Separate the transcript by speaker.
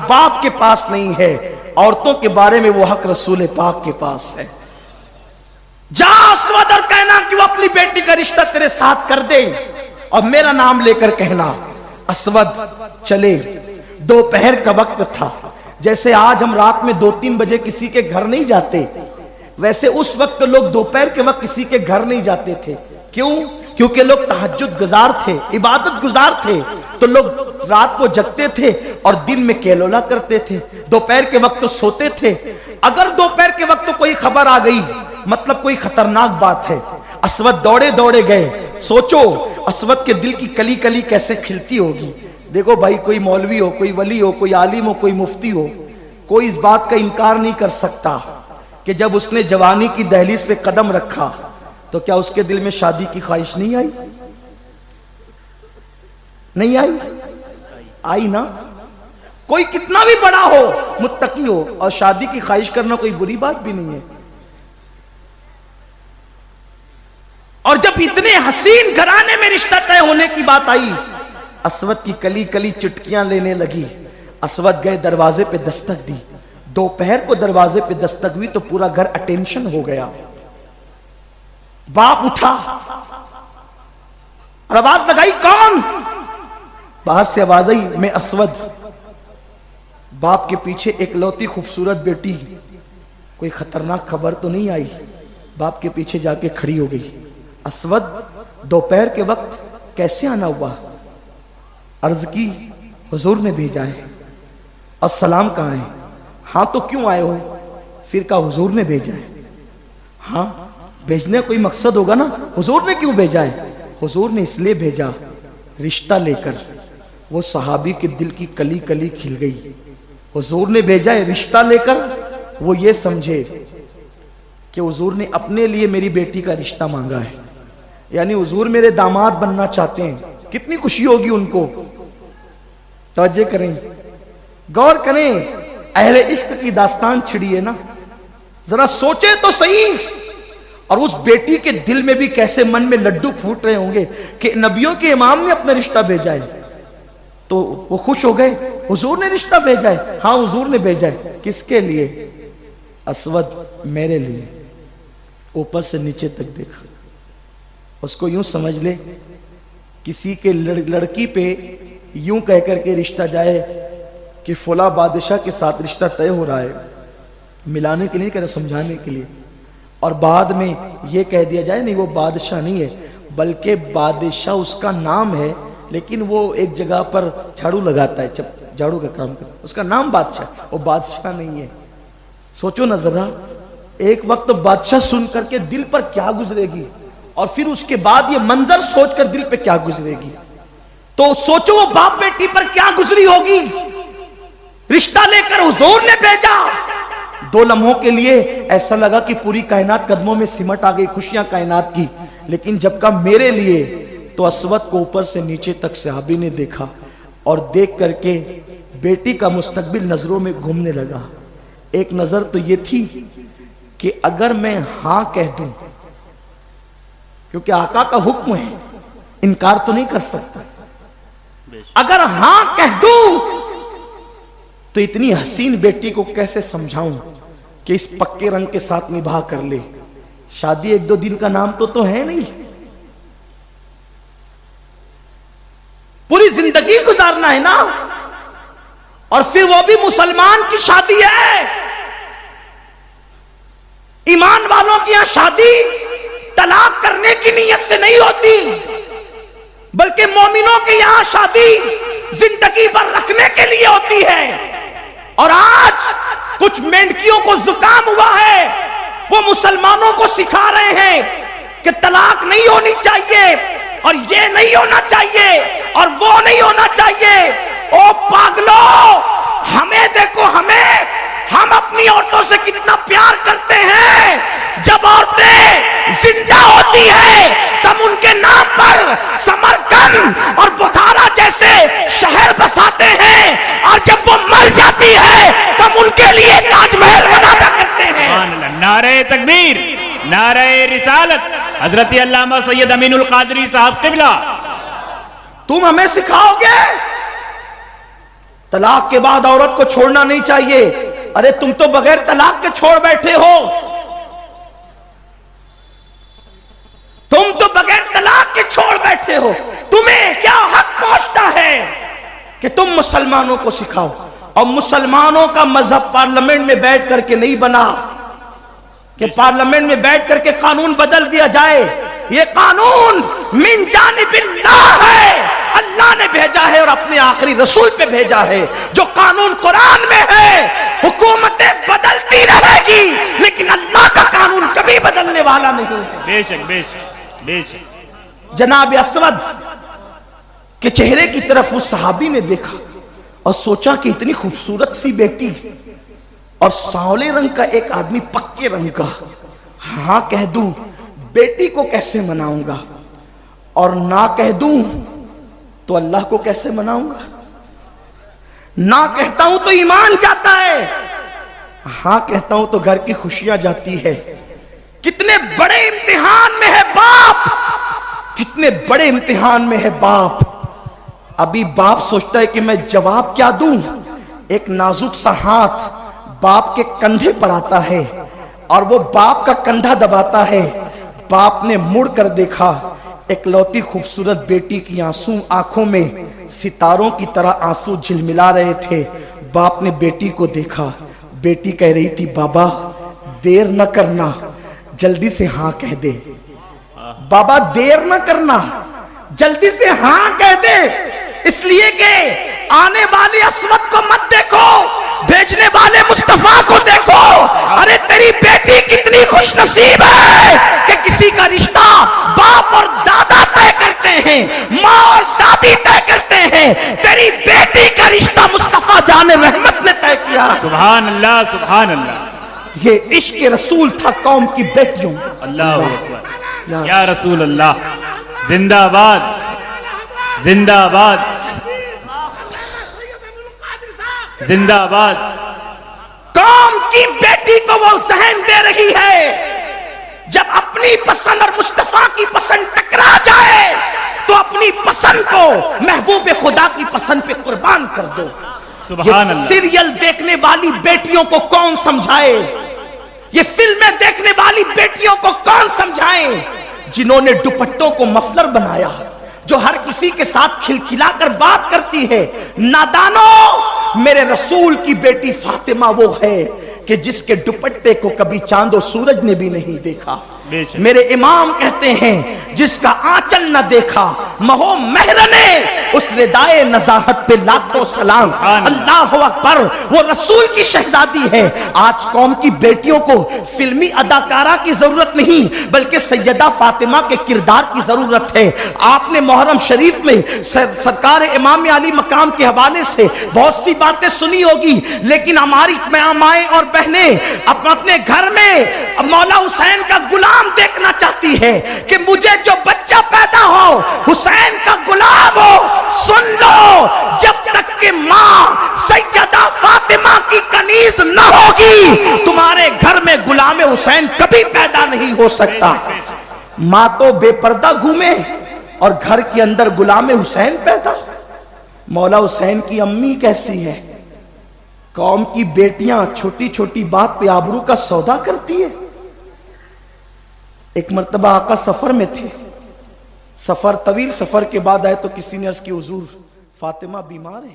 Speaker 1: باپ کے پاس نہیں ہے، عورتوں کے بارے میں وہ حق رسول پاک کے پاس ہے۔ جا اسود اور کہنا کہ وہ اپنی بیٹی کا رشتہ تیرے ساتھ کر دے، اور میرا نام لے کر کہنا۔ اسود چلے، دوپہر کا وقت تھا، جیسے آج ہم رات میں 2-3 بجے کسی کے گھر نہیں جاتے، ویسے اس وقت لوگ دوپہر کے وقت کسی کے گھر نہیں جاتے تھے۔ کیوں؟ کیونکہ لوگ تہجد گزار تھے، عبادت گزار تھے، تو لوگ رات کو جگتے تھے اور دن میں کیلولا کرتے تھے، دوپہر کے وقت تو سوتے تھے۔ اگر دوپہر کے وقت کوئی خبر آ گئی مطلب کوئی خطرناک بات ہے۔ اسود دوڑے دوڑے گئے۔ سوچو اسود کے دل کی کلی کلی کیسے کھلتی ہوگی۔ دیکھو بھائی، کوئی مولوی ہو، کوئی ولی ہو، کوئی عالم ہو، کوئی مفتی ہو، کوئی اس بات کا انکار نہیں کر سکتا کہ جب اس نے جوانی کی دہلیز پہ قدم رکھا تو کیا اس کے دل میں شادی کی خواہش نہیں آئی؟ نہیں آئی؟ آئی نا۔ کوئی کتنا بھی بڑا ہو، متقی ہو، اور شادی کی خواہش کرنا کوئی بری بات بھی نہیں ہے۔ اور جب اتنے حسین گھرانے میں رشتہ طے ہونے کی بات آئی، اسود کی کلی کلی چٹکیاں لینے لگی۔ اسود گئے، دروازے پہ دستک دی۔ دوپہر کو دروازے پہ دستک ہوئی تو پورا گھر اٹینشن ہو گیا۔ باپ اٹھا اور آواز لگائی، کون؟ باہر سے آواز آئی، میں اسود۔ باپ کے پیچھے ایک لوتی خوبصورت بیٹی، کوئی خطرناک خبر تو نہیں آئی؟ باپ کے پیچھے جا کے کھڑی ہو گئی۔ اسود دوپہر کے وقت کیسے آنا ہوا؟ عرض کی حضور نے بھیجا ہے۔ اور سلام کہاں ہے؟ ہاں تو کیوں آئے ہو؟ پھر کہا حضور نے بھیجا ہے۔ ہاں بھیجنے کوئی مقصد ہوگا نا، حضور نے کیوں بھیجا ہے؟ حضور نے اس لیے بھیجا رشتہ لے کر۔ وہ صحابی کے دل کی کلی کلی کھل گئی۔ حضور نے بھیجا ہے رشتہ لے کر، وہ یہ سمجھے کہ حضور نے اپنے لیے میری بیٹی کا رشتہ مانگا ہے، یعنی حضور میرے داماد بننا چاہتے ہیں۔ کتنی خوشی ہوگی ان کو۔ توجہ کریں، غور کریں، اہل عشق کی داستان چھڑی ہے نا، ذرا سوچے تو صحیح۔ اور اس بیٹی کے دل میں بھی کیسے من میں لڈو پھوٹ رہے ہوں گے کہ نبیوں کے امام نے اپنا رشتہ بھیجا ہے۔ تو وہ خوش ہو گئے، حضور نے رشتہ بھیجا ہے؟ ہاں حضور نے بھیجا ہے۔ کس کے لیے؟ اسود میرے لیے۔ اوپر سے نیچے تک دیکھا، اس کو یوں سمجھ لے کسی کے لڑکی پہ یوں کہہ کر کے رشتہ جائے کہ فلاں بادشاہ کے ساتھ رشتہ طے ہو رہا ہے، ملانے کے لیے کہہ رہا، سمجھانے کے لیے، اور بعد میں یہ کہہ دیا جائے نہیں وہ بادشاہ نہیں ہے، بلکہ بادشاہ اس کا نام ہے، لیکن وہ ایک جگہ پر جھاڑو لگاتا ہے، جھاڑو کا کام کرتا ہے، اس کا نام بادشاہ، وہ بادشاہ نہیں ہے۔ سوچو نہ ذرا، ایک وقت بادشاہ سن کر کے دل پر کیا گزرے گی، اور پھر اس کے بعد یہ منظر سوچ کر دل پہ کیا گزرے گی۔ تو سوچو وہ باپ بیٹی پر کیا گزری ہوگی۔ رشتہ لے کر حضور نے بھیجا۔ 2 لمحوں کے لیے ایسا لگا کہ پوری کائنات قدموں میں سمٹ آ گئی، خوشیاں کائنات کی، لیکن جب کہا میرے لیے تو اسود کو اوپر سے نیچے تک صحابی نے دیکھا، اور دیکھ کر کے بیٹی کا مستقبل نظروں میں گھومنے لگا۔ ایک نظر تو یہ تھی کہ اگر میں ہاں کہہ دوں، کیونکہ آقا کا حکم ہے، انکار تو نہیں کر سکتا، اگر ہاں کہہ دوں تو اتنی حسین بیٹی کو کیسے سمجھاؤں کہ اس پکے رنگ کے ساتھ نبھا کر لے۔ شادی 1-2 دن کا نام تو ہے نہیں، پوری زندگی گزارنا ہے نا، اور پھر وہ بھی مسلمان کی شادی ہے۔ ایمان والوں کی یہاں شادی طلاق کرنے کی نیت سے نہیں ہوتی، بلکہ مومنوں کے یہاں شادی زندگی بھر رکھنے کے لیے ہوتی ہے۔ اور آج کچھ مینڈکیوں کو زکام ہوا ہے، وہ مسلمانوں کو سکھا رہے ہیں کہ طلاق نہیں ہونی چاہیے، اور یہ نہیں ہونا چاہیے، اور وہ نہیں ہونا چاہیے۔ او پاگلو، ہمیں دیکھو، ہم اپنی عورتوں سے کتنا پیار کرتے ہیں۔ جب عورتیں زندہ ہوتی ہیں تم ان کے نام پر سمرقند اور بخارا جیسے شہر بساتے ہیں، اور جب وہ مر جاتی ہے تم ان کے لیے تاج محل بنایا کرتے ہیں۔
Speaker 2: نعرہ تکبیر، نعرہ رسالت، حضرت علامہ سید امین القادری صاحب قبلہ۔
Speaker 1: تم ہمیں سکھاؤ گے طلاق کے بعد عورت کو چھوڑنا نہیں چاہیے. ارے تم تو بغیر طلاق کے چھوڑ بیٹھے ہو, تم تو بغیر طلاق کے چھوڑ بیٹھے ہو. تمہیں کیا حق پہنچتا ہے کہ تم مسلمانوں کو سکھاؤ؟ اور مسلمانوں کا مذہب پارلیمنٹ میں بیٹھ کر کے نہیں بنا کہ پارلیمنٹ میں بیٹھ کر کے قانون بدل دیا جائے. یہ قانون من جانب اللہ ہے, اللہ نے بھیجا ہے اور اپنے آخری رسول پہ بھیجا ہے. جو قانون قرآن میں ہے, حکومتیں بدلتی رہے گی لیکن اللہ کا قانون کبھی بدلنے والا نہیں ہے.
Speaker 2: بے شک بے شک بے شک.
Speaker 1: جناب اسود کے چہرے کی طرف اس صحابی نے دیکھا اور سوچا کہ اتنی خوبصورت سی بیٹی اور سانولے رنگ کا ایک آدمی پکے رنگ کا, ہاں کہہ دوں بیٹی کو کیسے مناؤں گا, اور نہ کہہ دوں تو اللہ کو کیسے مناؤں گا. نہ کہتا ہوں تو ایمان جاتا ہے, ہاں کہتا ہوں تو گھر کی خوشیاں جاتی ہے. کتنے بڑے امتحان میں ہے باپ, کتنے بڑے امتحان میں ہے باپ. ابھی باپ سوچتا ہے کہ میں جواب کیا دوں. ایک نازک سا ہاتھ باپ کے کندھے پر آتا ہے اور وہ باپ کا کندھا دباتا ہے. باپ نے مڑ کر دیکھا, ایک لوتی خوبصورت بیٹی کی آنکھوں میں ستاروں کی طرح آنسو جھلملا رہے تھے. باپ نے بیٹی کو دیکھا, بیٹی کہہ رہی تھی بابا دیر نہ کرنا, جلدی سے ہاں کہہ دے. بابا دیر نہ کرنا, جلدی سے ہاں کہہ دے, اس لیے کہ آنے والے اسود کو مت دیکھو, بھیجنے والے مصطفیٰ کو دیکھو. ارے تیری بیٹی کتنی خوش نصیب ہے کہ کسی کا رشتہ باپ اور دادا طے کرتے ہیں, ماں اور دادی طے کرتے ہیں, تیری بیٹی کا رشتہ مصطفیٰ جان رحمت نے طے کیا.
Speaker 2: سبحان اللہ سبحان اللہ.
Speaker 1: یہ عشق رسول تھا قوم کی بیٹیوں.
Speaker 2: اللہ اکبر یا رسول اللہ. زندہ باد زندہ باد زندہ باد.
Speaker 1: قوم کی بیٹی کو وہ ذہن دے رہی ہے جب اپنی پسند اور مصطفیٰ کی پسند ٹکرا جائے تو اپنی پسند کو محبوب خدا کی پسند پہ قربان کر دو.
Speaker 2: سبحان
Speaker 1: یہ
Speaker 2: اللہ.
Speaker 1: سیریل دیکھنے والی بیٹیوں کو کون سمجھائے, یہ فلمیں دیکھنے والی بیٹیوں کو کون سمجھائے جنہوں نے دوپٹوں کو مفلر بنایا, جو ہر کسی کے ساتھ کھلکھلا کر بات کرتی ہے. نادانو, میرے رسول کی بیٹی فاطمہ وہ ہے کہ جس کے دوپٹے کو کبھی چاند و سورج نے بھی نہیں دیکھا. میرے امام کہتے ہیں جس کا آنچل نہ دیکھا مہو مہر نے, اس ردائے نزاہت پہ لاکھوں سلام. اللہ اکبر, وہ رسول کی شہزادی ہے. آج قوم کی بیٹیوں کو فلمی اداکارہ کی ضرورت نہیں بلکہ سیدہ فاطمہ کے کردار کی ضرورت ہے. آپ نے محرم شریف میں سرکار امام علی مقام کے حوالے سے بہت سی باتیں سنی ہوگی, لیکن ہماری مائیں اور بہنیں اپنے گھر میں مولا حسین کا غلام دیکھنا چاہتی ہے کہ مجھے جو بچہ پیدا ہو حسین کا غلام ہو. سن لو, جب تک کہ ماں سیدہ فاطمہ کی کنیز نہ ہوگی تمہارے گھر میں غلام حسین کبھی پیدا نہیں ہو سکتا. ماں تو بے پردہ گھومے اور گھر کے اندر غلام حسین پیدا. مولا حسین کی امی کیسی ہے, قوم کی بیٹیاں چھوٹی چھوٹی بات پہ آبرو کا سودا کرتی ہے. ایک مرتبہ آقا سفر میں تھے, سفر طویل سفر کے بعد آئے تو کسی نے عرض کی حضور فاطمہ بیمار ہے.